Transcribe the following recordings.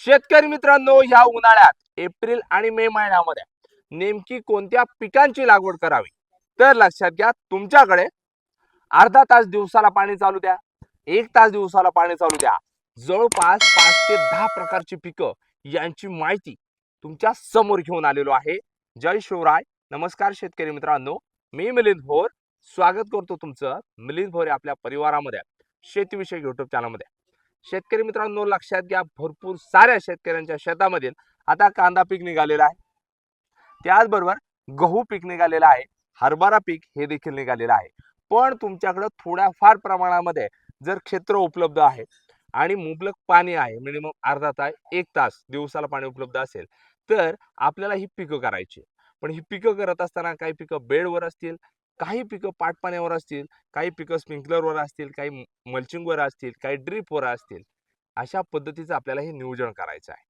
शेतकरी मित्रांनो, या उन्हाळ्यात एप्रिल आणि मे महिन्यामध्ये नेमकी कोणत्या पिकांची लागवड करावी? तर लक्षात घ्या, तुमच्याकडे अर्धा तास दिवसाला पाणी चालू द्या, 1 तास दिवसाला पाणी चालू द्या, जवळपास 5 ते 10 प्रकारची पिकं यांची माहिती तुमच्या समोर घेऊन आलेलो आहे. जय शिवराय. नमस्कार शेतकरी मित्रांनो, मी मिलिंद भोर स्वागत करतो तुमचं मिलिंद भोर आपल्या परिवारामध्ये शेतीविषयक युट्यूब चॅनलमध्ये. शेतकरी मित्रांनो, लक्षात घ्या, भरपूर साऱ्या शेतकऱ्यांच्या शेतामध्ये आता कांदा पीक निघालेला आहे, त्याचबरोबर गहू पीक निघालेला आहे, हरभरा पीक हे देखील निघालेलं आहे. पण तुमच्याकडे थोड्याफार प्रमाणामध्ये जर क्षेत्र उपलब्ध आहे आणि मुबलक पाणी आहे, मिनिमम अर्धा तास 1 तास दिवसाला पाणी उपलब्ध असेल, तर आपल्याला ही पिकं करायची. पण ही पिकं करत असताना काही पिकं बेडवर असतील, काही पिकं पाटपाण्यावर असतील, काही पिकं स्प्रिंकलरवर असतील, काही मल्चिंगवर असतील, काही ड्रीपवर असतील. अशा पद्धतीचं आपल्याला हे नियोजन करायचं आहे.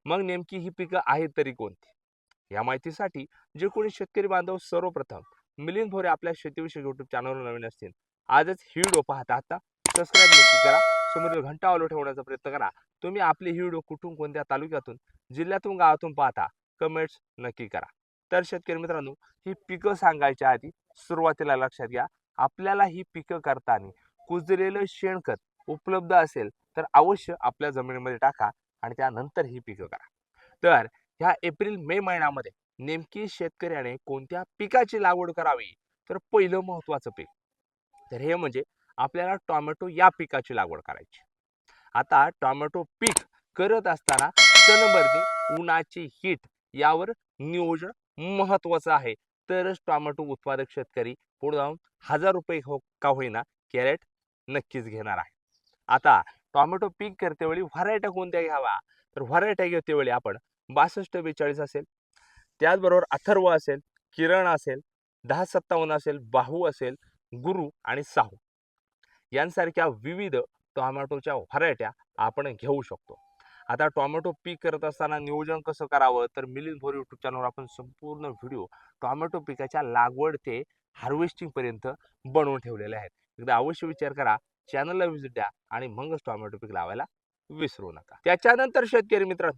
मग नेमकी ही पिकं आहेत तरी कोणती? या माहितीसाठी जे कोणी शेतकरी बांधव सर्वप्रथम मिलिंद भोरे आपल्या शेतीविषयक युट्यूब चॅनलवर नवीन असतील, आजच ही व्हिडिओ पाहता आता सबस्क्राईब नक्की करा, समोरील घंटा ऑल ठेवण्याचा प्रयत्न करा. तुम्ही आपली ही व्हिडिओ कुठून, कोणत्या तालुक्यातून, जिल्ह्यातून, गावातून पाहता, कमेंट्स नक्की करा. तर शेतकरी मित्रांनो, ही पिकं सांगायच्या आधी सुरुवातीला लक्षात घ्या, आपल्याला ही पिकं करताना कुजलेलं शेणखत उपलब्ध असेल तर अवश्य आपल्या जमिनीमध्ये टाका आणि त्यानंतर ही पिकं करा. तर ह्या एप्रिल मे महिन्यामध्ये नेमकी शेतकऱ्याने कोणत्या पिकाची लागवड करावी? तर पहिलं महत्वाचं पीक तर हे म्हणजे आपल्याला टोमॅटो या पिकाची लागवड करायची. आता टोमॅटो पीक करत असताना सनबर्निंग, उन्हाची हीट यावर नियोजन महत्वाचं आहे. तरच टोमॅटो उत्पादक शेतकरी पुढे जाऊन ₹1000 का होईना कॅरेट नक्कीच घेणार आहे. आता टोमॅटो पीक करते वेळी व्हरायट्या कोणत्या घ्यावा? तर व्हरायट्या घेते वेळी आपण 6242 असेल, त्याचबरोबर अथर्व असेल, किरण असेल, 1057 असेल, बाहू असेल, गुरु आणि साहू यांसारख्या विविध टोमॅटोच्या व्हरायट्या आपण घेऊ शकतो. आता टोमॅटो पीक करत असताना नियोजन कसं करावं? तर मिलिंद भोर युट्यूब चॅनलवर आपण संपूर्ण व्हिडिओ टोमॅटो पिकाच्या लागवड ते हार्वेस्टिंग पर्यंत बनवून ठेवलेले आहेत. एकदा अवश्य विचार करा, चॅनलला व्हिजिट द्या आणि मगच टोमॅटो पीक लावायला विसरू नका. त्याच्यानंतर शेतकरी मित्र,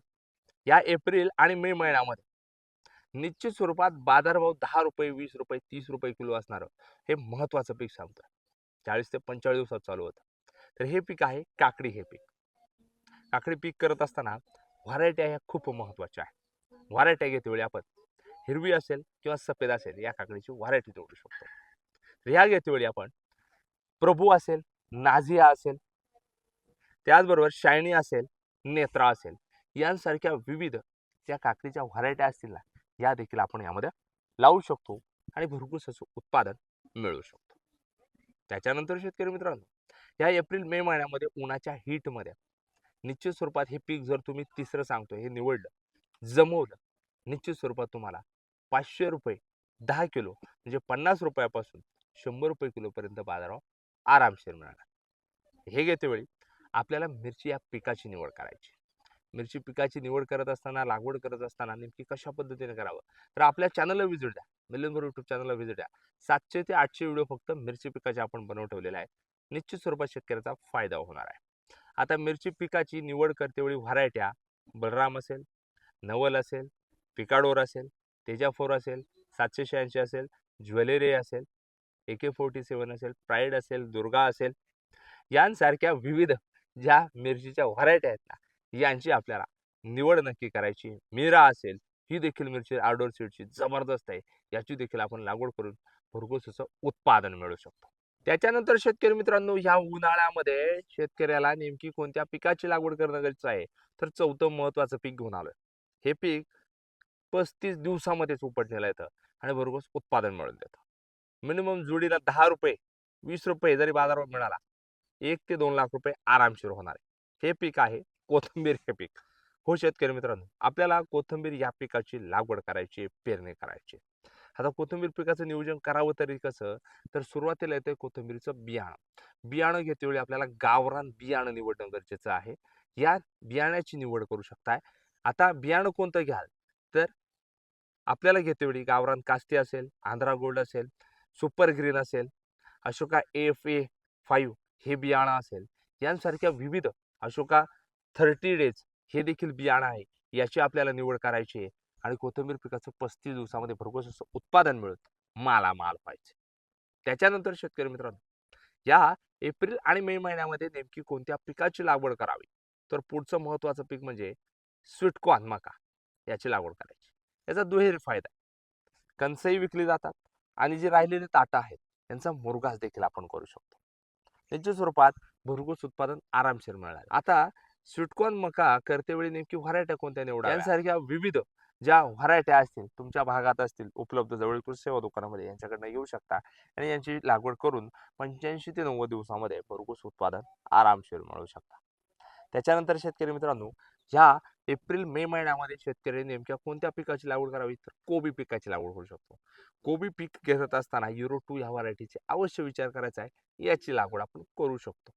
या एप्रिल आणि मे महिन्यामध्ये निश्चित स्वरूपात बाजारभाव ₹10, ₹20, ₹30 किलो असणार हे महत्वाचं पीक सांगतं. 40 ते 45 दिवसात चालू होतं. तर हे पीक आहे काकडी. हे पीक काकडी पीक करत असताना व्हरायट्या ह्या खूप महत्वाच्या आहेत. व्हरायट्या घेते वेळी आपण हिरवी असेल किंवा सफेद असेल या काकडीची व्हरायटी निवडू शकतो. ह्या घेते वेळी आपण प्रभू असेल, नाझिया असेल, त्याचबरोबर शायनी असेल, नेत्रा असेल, यांसारख्या विविध ज्या काकडीच्या व्हरायट्या असतील ना, या देखील आपण यामध्ये लावू शकतो आणि भरपूर असं उत्पादन मिळवू शकतो. त्याच्यानंतर शेतकरी मित्रांनो, या एप्रिल मे महिन्यामध्ये उन्हाच्या हीटमध्ये निश्चित स्वरूपात हे पीक जर तुम्ही तिसरं सांगतोय हे निवडलं, जमवलं, निश्चित स्वरूपात तुम्हाला ₹500 10 किलो म्हणजे ₹50 ₹100 किलोपर्यंत बाजारावर आरामशीर मिळणार. हे घेते वेळी आपल्याला मिरची या पिकाची निवड करायची. मिरची पिकाची निवड करत असताना, लागवड करत असताना नेमकी कशा पद्धतीने करावं? तर आपल्या चॅनलला व्हिजिट द्या, मिलिंद भोर युट्यूब चॅनलला व्हिजिट द्या. 700 ते 800 व्हिडिओ फक्त मिरची पिकाचे आपण बनवून ठेवलेले आहे. निश्चित स्वरूपात शेतकऱ्याचा फायदा होणार आहे. आता मिरची पिकाची निवड करते वेळी व्हरायट्या बलराम असेल, नवल असेल, पिकाडोर असेल, तेजा 4 असेल, 786 असेल, ज्वेलरी असेल, AK47 असेल, प्राईड असेल, दुर्गा असेल, यांसारख्या विविध ज्या मिरचीच्या व्हरायट्या आहेत ना, यांची आपल्याला निवड नक्की करायची. मीरा असेल, ही देखील मिरची आउटडोर सीडची जबरदस्त आहे. याची देखील आपण लागवड करून भरघोस असं उत्पादन मिळवू शकतो. त्याच्यानंतर शेतकरी मित्रांनो, ह्या उन्हाळ्यामध्ये शेतकऱ्याला नेमकी कोणत्या पिकाची लागवड करणं गरजेचं आहे? तर चौथं महत्वाचं पीक घेऊन आलोय. हे पीक 35 दिवसामध्येच उपटण्याला येतं आणि भरघोस उत्पादन मिळवून देतं. मिनिमम जोडीला ₹10, ₹20 जरी बाजारावर मिळाला, 1 ते 2 लाख रुपये आरामशीर होणार आहे. हे पीक आहे कोथिंबीर हे पीक. हो शेतकरी मित्रांनो, आपल्याला कोथिंबीर या पिकाची लागवड करायची, पेरणी करायची. आता कोथिंबीर पिकाचं नियोजन करावं तरी कसं? तर सुरुवातीला येतं कोथिंबीरचं बियाणं. बियाणं घेते वेळी आपल्याला गावरान बियाणं निवडणं गरजेचं आहे. या बियाण्याची निवड करू शकताय. आता बियाणं कोणतं घ्याल? तर आपल्याला घेते वेळी गावरान कास्ती असेल, आंध्रा गोल्ड असेल, सुपर ग्रीन असेल, अशोका AFA5 हे बियाणं असेल, यांसारख्या विविध अशोका 30 डेज हे देखील बियाणं आहे, याची आपल्याला निवड करायची आहे आणि कोथिंबीर पिकाचं 35 दिवसामध्ये भरघोस असं उत्पादन मिळत मालामाल व्हायचे. त्याच्यानंतर शेतकरी मित्रांनो, या एप्रिल आणि मे महिन्यामध्ये नेमकी कोणत्या पिकाची लागवड करावी, तर पुढचं महत्वाचं पीक म्हणजे स्वीटकॉर्न मका याची लागवड करायची. याचा दुहेरी फायदा आहे. कणसही विकली जातात आणि जे राहिलेले ताटं आहेत त्यांचा मुरघास देखील आपण करू शकतो. त्यांच्या स्वरूपात भरघोस उत्पादन आरामशीर मिळालं. आता स्वीटकॉर्न मका करतेवेळी नेमकी व्हरायट्या कोणत्या निवडाव्या यांसारख्या विविध ज्या व्हरायट्या असतील तुमच्या भागात असतील उपलब्ध जवळील कृषी सेवा दुकानामध्ये यांच्याकडनं येऊ शकता आणि यांची लागवड करून 85 ते 90 दिवसामध्ये भरघोस उत्पादन आरामशीर मिळवू शकता. त्याच्यानंतर शेतकरी मित्रांनो, ह्या एप्रिल मे महिन्यामध्ये शेतकरी नेमक्या कोणत्या पिकाची लागवड करावी, तर कोबी पिकाची लागवड करू शकतो. कोबी पीक घेत असताना युरो 2 ह्या व्हरायटीचे अवश्य विचार करायचा आहे, याची लागवड आपण करू शकतो.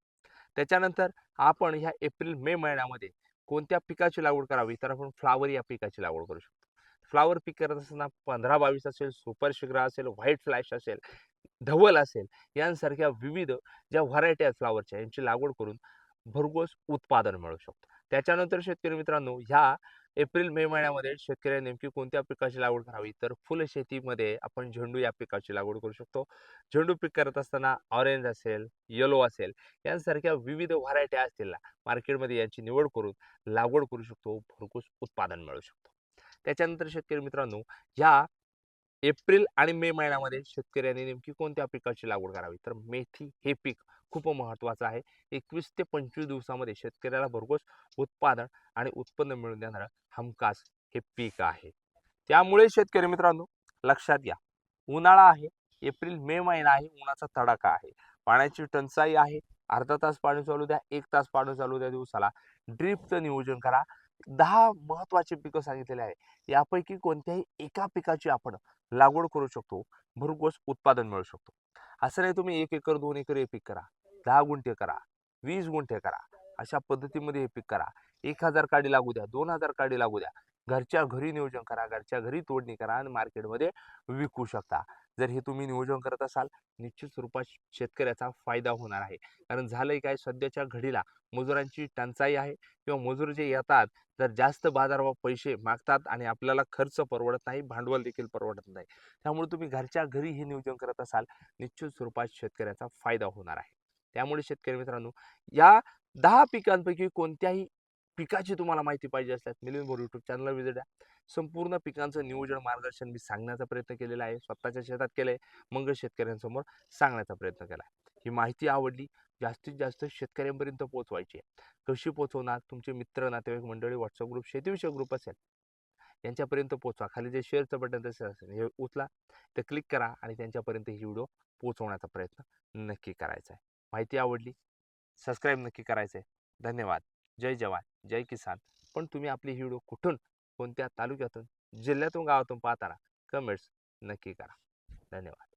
त्याच्यानंतर आपण ह्या एप्रिल मे महिन्यामध्ये कोणत्या पिकाची लागवड करावी, तर आपण फ्लावर या पिकाची लागवड करू शकतो. फ्लावर पीक करत असताना 15-22 असेल, सुपर शिग्रा असेल, व्हाईट फ्लॅश असेल, धवल असेल, यांसारख्या विविध ज्या व्हरायटी आहेत फ्लावरच्या यांची लागवड करून भरघोस उत्पादन मिळू शकतो. त्याच्यानंतर शेतकरी मित्रांनो, ह्या एप्रिल मे महिन्यामध्ये शेतकऱ्यांनी नेमकी कोणत्या पिकाची लागवड करावी, तर फुलशेतीमध्ये आपण झेंडू या पिकाची लागवड करू शकतो. झेंडू पीक करत असताना ऑरेंज असेल, येलो असेल, यांसारख्या विविध व्हरायटी असतील ना मार्केटमध्ये यांची निवड करून लागवड करू शकतो, भरघोस उत्पादन मिळू शकतो. त्याच्यानंतर शेतकरी मित्रांनो, ह्या एप्रिल आणि मे महिन्यामध्ये शेतकऱ्यांनी नेमकी कोणत्या पिकाची लागवड करावी, तर मेथी हे पीक खूप महत्वाचं आहे. 21 ते 25 दिवसामध्ये शेतकऱ्याला भरघोस उत्पादन आणि उत्पन्न मिळवून देणारं हमखास हे पीक आहे. त्यामुळे शेतकरी मित्रांनो, लक्षात घ्या, उन्हाळा आहे, एप्रिल मे महिना आहे, उन्हाचा तडाखा आहे, पाण्याची टंचाई आहे. अर्धा तास पाणी चालू द्या, 1 तास पाणी चालू द्या दिवसाला. ड्रीपचं नियोजन करा. 10 महत्वाची पिकं सांगितलेली आहे. यापैकी कोणत्याही एका पिकाची आपण लागवड करू शकतो, भरघोस उत्पादन मिळू शकतो. असं नाही तुम्ही 1 एकर 2 एकर हे पीक करा, 10 गुंठे करा, 20 गुंठे करा, अशा पद्धतीमध्ये हे पीक करा. 1000 काडी लागू द्या, 2000 काडी लागू द्या, घरच्या घरी नियोजन करा, घरच्या घरी तोडणी करा आणि मार्केटमध्ये विकू शकता. जर हे तुम्ही नियोजन करत असाल, निश्चित स्वरूपात शेतकऱ्याचा फायदा होणार आहे. कारण झालंय काय, सध्याच्या घडीला मजुरांची टंचाई आहे किंवा मजूर जे येतात जर जास्त बाजारभाव पैसे मागतात आणि आपल्याला खर्च परवडत नाही, भांडवल देखील परवडत नाही. त्यामुळे तुम्ही घरच्या घरी हे नियोजन करत असाल, निश्चित स्वरूपात शेतकऱ्याचा फायदा होणार आहे. त्यामुळे शेतकरी मित्रांनो, या 10 पिकांपैकी कोणत्याही पिकाची तुम्हाला माहिती पाहिजे असल्यास मिलिंद बोर यूट्यूब चॅनलला व्हिजिट द्या. संपूर्ण पिकांचं नियोजन मार्गदर्शन मी सांगण्याचा प्रयत्न केलेला आहे. स्वतःच्या शेतात केलंय, मग शेतकऱ्यांसमोर सांगण्याचा प्रयत्न केला. ही माहिती आवडली, जास्तीत जास्त शेतकऱ्यांपर्यंत पोहोचवायची आहे. कशी पोहोचवणार, तुमचे मित्र नातेवाईक मंडळी व्हॉट्सअप ग्रुप शेतीविषयक ग्रुप असेल यांच्यापर्यंत पोहोचवा. खाली जे शेअरचं बटन तसं असेल हे उचला, ते क्लिक करा आणि त्यांच्यापर्यंत ही व्हिडिओ पोहोचवण्याचा प्रयत्न नक्की करायचा आहे. माहिती आवडली, सबस्क्राईब नक्की करायचं आहे. धन्यवाद. जय जवान, जय किसान. पण तुम्ही आपली ही व्हिडिओ कुठून, कोणत्या तालुक्यातून, जिल्ह्यातून, गावातून पाहताना कमेंट्स नक्की करा. धन्यवाद.